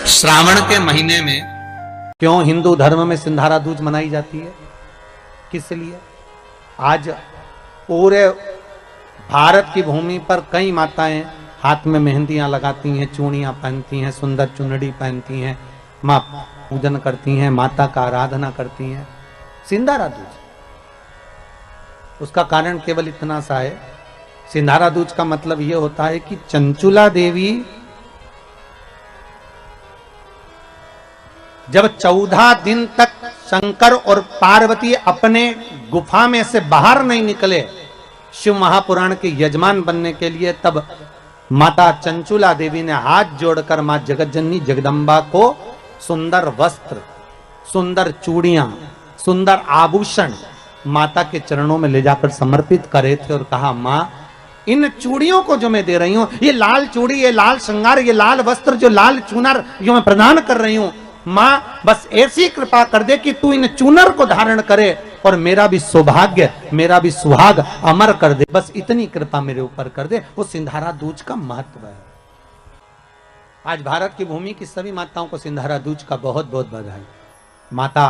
श्रावण के महीने में क्यों हिंदू धर्म में सिंधारा दूज मनाई जाती है? किस लिए? आज पूरे भारत की भूमि पर कई माताएं हाथ में मेहंदियां लगाती हैं, चूड़ियां पहनती हैं, सुंदर चुनरी पहनती हैं, मां पूजन करती हैं, माता का आराधना करती हैं। सिंधारा दूज, उसका कारण केवल इतना सा है। सिंधारा दूज का मतलब यह होता है कि चंचुला देवी जब 14 दिन तक शंकर और पार्वती अपने गुफा में से बाहर नहीं निकले शिव महापुराण के यजमान बनने के लिए, तब माता चंचुला देवी ने हाथ जोड़कर मां जगतजननी जगदम्बा को सुंदर वस्त्र, सुंदर चूड़ियां, सुंदर आभूषण माता के चरणों में ले जाकर समर्पित करे थे और कहा, मां इन चूड़ियों को जो मैं दे रही हूं, ये लाल चूड़ी, ये लाल श्रृंगार, ये लाल वस्त्र, जो लाल चूनर जो मैं प्रदान कर रही हूं, मां बस ऐसी कृपा कर दे कि तू इन चूनर को धारण करे और मेरा भी सौभाग्य, मेरा भी सुहाग अमर कर दे, बस इतनी कृपा मेरे ऊपर कर दे। वो सिंधारा दूज का महत्व है। आज भारत की भूमि की सभी माताओं को सिंधारा दूज का बहुत बहुत बधाई। माता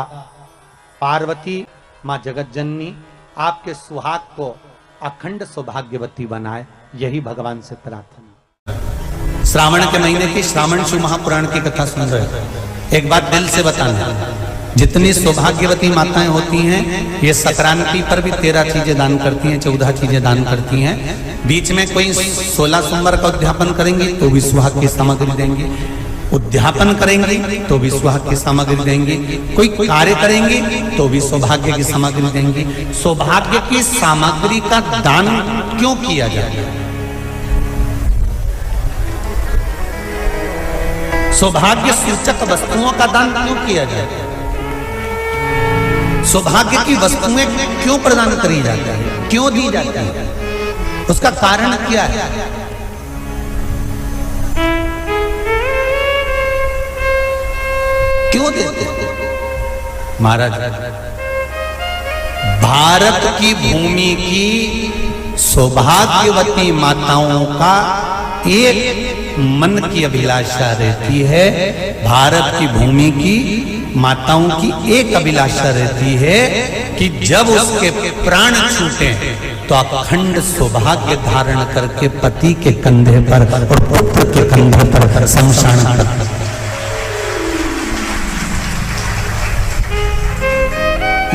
पार्वती, मां जगतजननी आपके सुहाग को अखंड सौभाग्यवती बनाए, यही भगवान से प्रार्थना। श्रावण के महीने की श्रावण शिव महापुराण की कथा सुन रहे हैं। एक बात दिल से बताना, जितनी सौभाग्यवती माताएं होती हैं, ये संक्रांति पर भी 13 चीजें दान करती हैं, 14 चीजें दान करती हैं। बीच में कोई 16 सोमवार का उद्यापन करेंगी तो भी सुहाग की सामग्री देंगी, उद्यापन करेंगी तो भी सुहाग की सामग्री देंगी, कोई कार्य करेंगी तो भी सौभाग्य की सामग्री देंगी। सौभाग्य की सामग्री का दान क्यों किया जाए? सौभाग्य सूचक वस्तुओं का दान क्यों किया जाए? सौभाग्य की वस्तुएं क्यों प्रदान करी जाती है, क्यों दी जाती है? उसका कारण क्या है? क्यों देते हैं? महाराज, भारत की भूमि की सौभाग्यवती माताओं का एक मन की अभिलाषा रहती है, भारत की भूमि की माताओं की एक अभिलाषा रहती है कि जब उसके प्राण छूटे तो अखंड सौभाग्य धारण करके पति के कंधे पर और पुत्र के कंधे पर शमशान कर।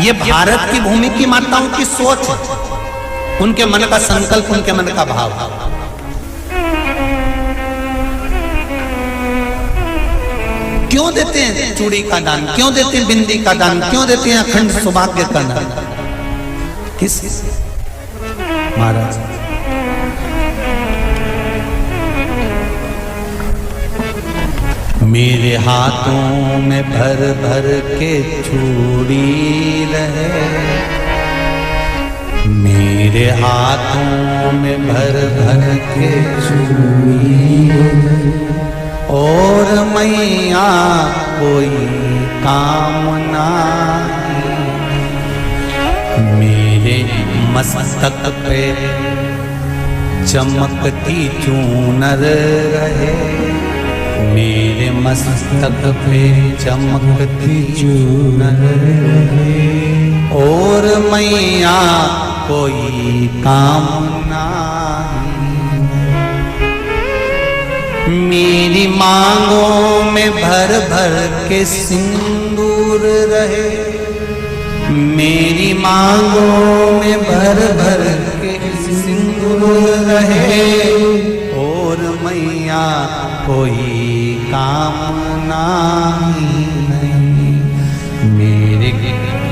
ये भारत की भूमि की माताओं की सोच, उनके मन का संकल्प, उनके मन का भाव। क्यों देते हैं चूड़ी का दान, क्यों देते हैं बिंदी का दान, क्यों देते हैं अखंड सौभाग्य का दान? किस महाराज? मेरे हाथों में भर भर के चूड़ी रहे, मेरे हाथों में भर भर के चूड़ी, और मैया कोई कामना मेरे मस्तक पे चमकती चूनर रहे, मेरे मस्तक पे चमकती चूनर रहे, और मैया कोई कामना मेरी मांगों में भर भर के सिंदूर रहे, मेरी मांगों में भर भर के सिंदूर रहे, और मैया कोई कामना नहीं, मेरे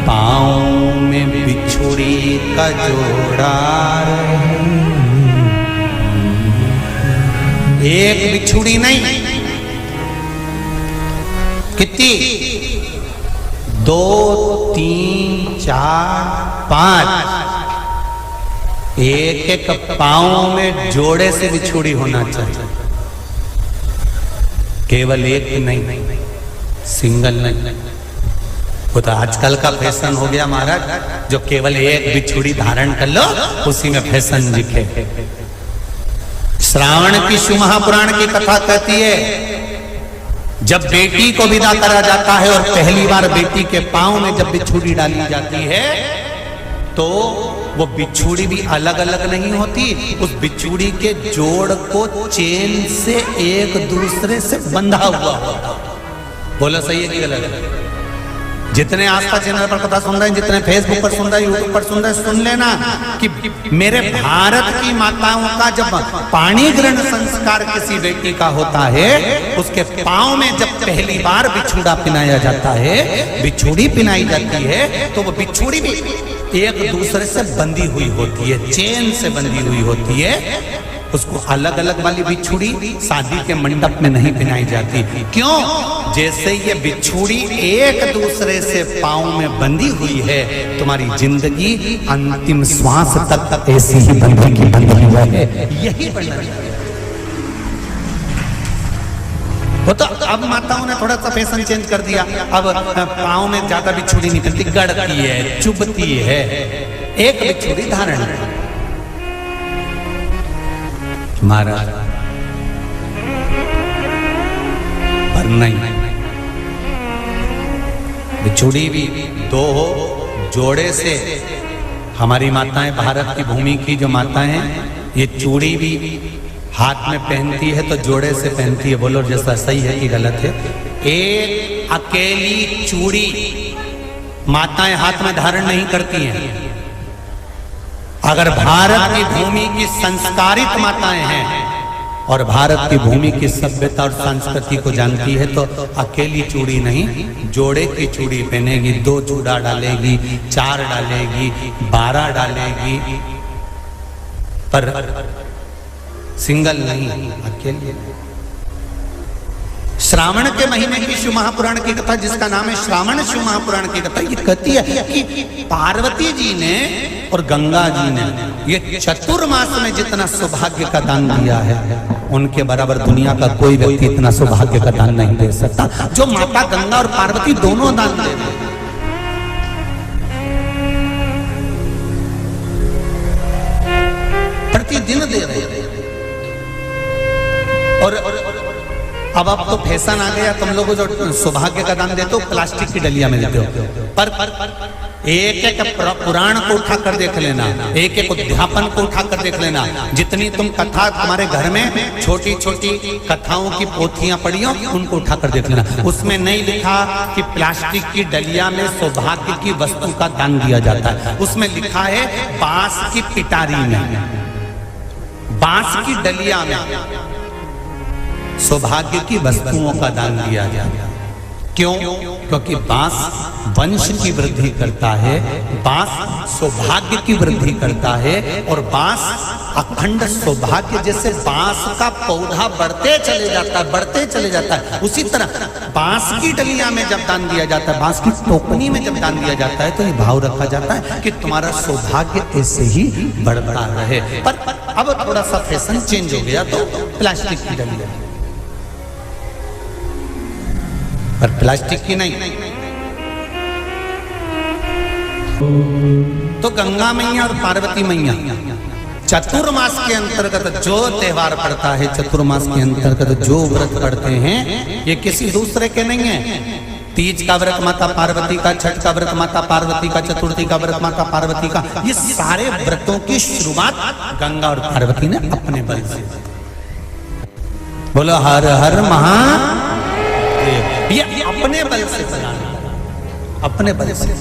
पाँव में बिछुड़ी का जोड़ा रहे, एक बिछुड़ी नहीं, कितनी? 2, 3, 4, 5, एक एक पांव में जोड़े से बिछुड़ी होना चाहिए, केवल एक नहीं, सिंगल नहीं। वो तो आजकल का फैशन हो गया महाराज, जो केवल एक बिछुड़ी धारण कर लो उसी में फैशन दिखे। श्रावण की शिव महापुराण की कथा कहती है जब बेटी को विदा करा जाता है और पहली बार बेटी के पांव में जब बिछुड़ी डाली जाती है तो वो बिछुड़ी भी अलग अलग नहीं होती, उस बिछुड़ी के जोड़ को चेन से एक दूसरे से बंधा हुआ होता। बोला सही है कि गलत है? जितने आस्था चैनल पर कथा सुन रहे हैं, जितने फेसबुक पर सुन रहे हैं, यूट्यूब पर सुन रहे हैं, सुन लेना कि मेरे भारत की माताओं का जब पाणी ग्रहण संस्कार किसी बेटी का होता है, उसके पांव में जब पहली बार बिछुड़ा पिनाया जाता है, बिछुड़ी पिनाई जाती है, तो वो बिछुड़ी भी एक दूसरे से बंधी हुई होती है, चेन से बंधी हुई होती है। उसको अलग अलग वाली बिछुड़ी शादी के मंडप में नहीं पिनाई जाती। क्यों? जैसे ये बिछुड़ी एक दूसरे से पांव में बंधी हुई है, तुम्हारी जिंदगी अंतिम श्वास तक ऐसी ही बंधी की बंधी हुई है। यही वर्णन है। वो तो अब माताओं ने थोड़ा सा फैशन चेंज कर दिया, अब पांव में ज्यादा बिछुड़ी नहीं पहनती, गड़ती है, चुभती है, एक बिछुड़ी धारण है। महाराज पर नहीं, बिछुड़ी भी दो हो, जोड़े से। हमारी माताएं, भारत की भूमि की जो माताएं हैं, ये चूड़ी भी हाथ में पहनती है तो जोड़े से पहनती है। बोलो जैसा सही है कि गलत है? एक अकेली चूड़ी माताएं हाथ में धारण नहीं करती हैं। अगर भारत की भूमि की संस्कारित माताएं हैं और भारत की भूमि की सभ्यता और संस्कृति को जानती है, तो अकेली चूड़ी नहीं, जोड़े की चूड़ी पहनेगी, 2 चूड़ा डालेगी, 4 डालेगी, 12 डालेगी, पर सिंगल नहीं, अकेले। श्रावण के महीने की शिव महापुराण की कथा, जिसका नाम है श्रावण शिव महापुराण की कथा, ये कहती है कि पार्वती जी ने और गंगा जी ने ये चतुर्मास में जितना सौभाग्य का दान दिया है, उनके बराबर दुनिया का कोई व्यक्ति इतना सौभाग्य का दान नहीं दे सकता, जो माता गंगा और पार्वती दोनों दान दे रहे हैं। प्रतिदिन दे रहे हैं। और अब तो फैशन आ गया, तुम लोगों जो सौभाग्य का दान देते हो प्लास्टिक की डलिया में देते हो, पर एक एक पुराण को उठा कर देख लेना, एक एक उद्यापन को उठा कर देख लेना। जितनी तुम कथा तुम्हारे घर में छोटी छोटी कथाओं की पोथियां पड़ी हो, उनको उठा कर देख लेना। उसमें नहीं लिखा कि प्लास्टिक की डलिया में सौभाग्य की वस्तु का दान दिया जाता है। उसमें लिखा है बांस की पिटारी में, बांस की डलिया में सौभाग्य की वस्तुओं का दान दिया जाता है। क्यों? क्योंकि बांस वंश की वृद्धि करता है, बांस सौभाग्य की वृद्धि करता है, और बांस अखंड सौभाग्य। जैसे बांस का पौधा बढ़ते चले जाता है, बढ़ते चले जाता है, उसी तरह बांस की डलिया में जब दान दिया जाता है, बांस की टोकनी में जब दान दिया जाता है, तो ये भाव रखा जाता है कि तुम्हारा सौभाग्य ऐसे ही बढ़ता रहे। पर अब थोड़ा सा फैशन चेंज हो गया, तो प्लास्टिक की डलिया, पर प्लास्टिक की नहीं। तो गंगा मैया और पार्वती मैया चतुर्मास के अंतर्गत जो त्योहार पड़ता है, चतुर्मास के अंतर्गत जो व्रत पड़ते हैं, ये किसी दूसरे के नहीं है। तीज का व्रत माता पार्वती का, छठ का व्रत माता पार्वती का, चतुर्थी का व्रत माता पार्वती का, ये सारे व्रतों की शुरुआत गंगा और पार्वती ने अपने बल से। बोलो हर हर महादेव। ये अपने बल से बनाना, अपने बल से।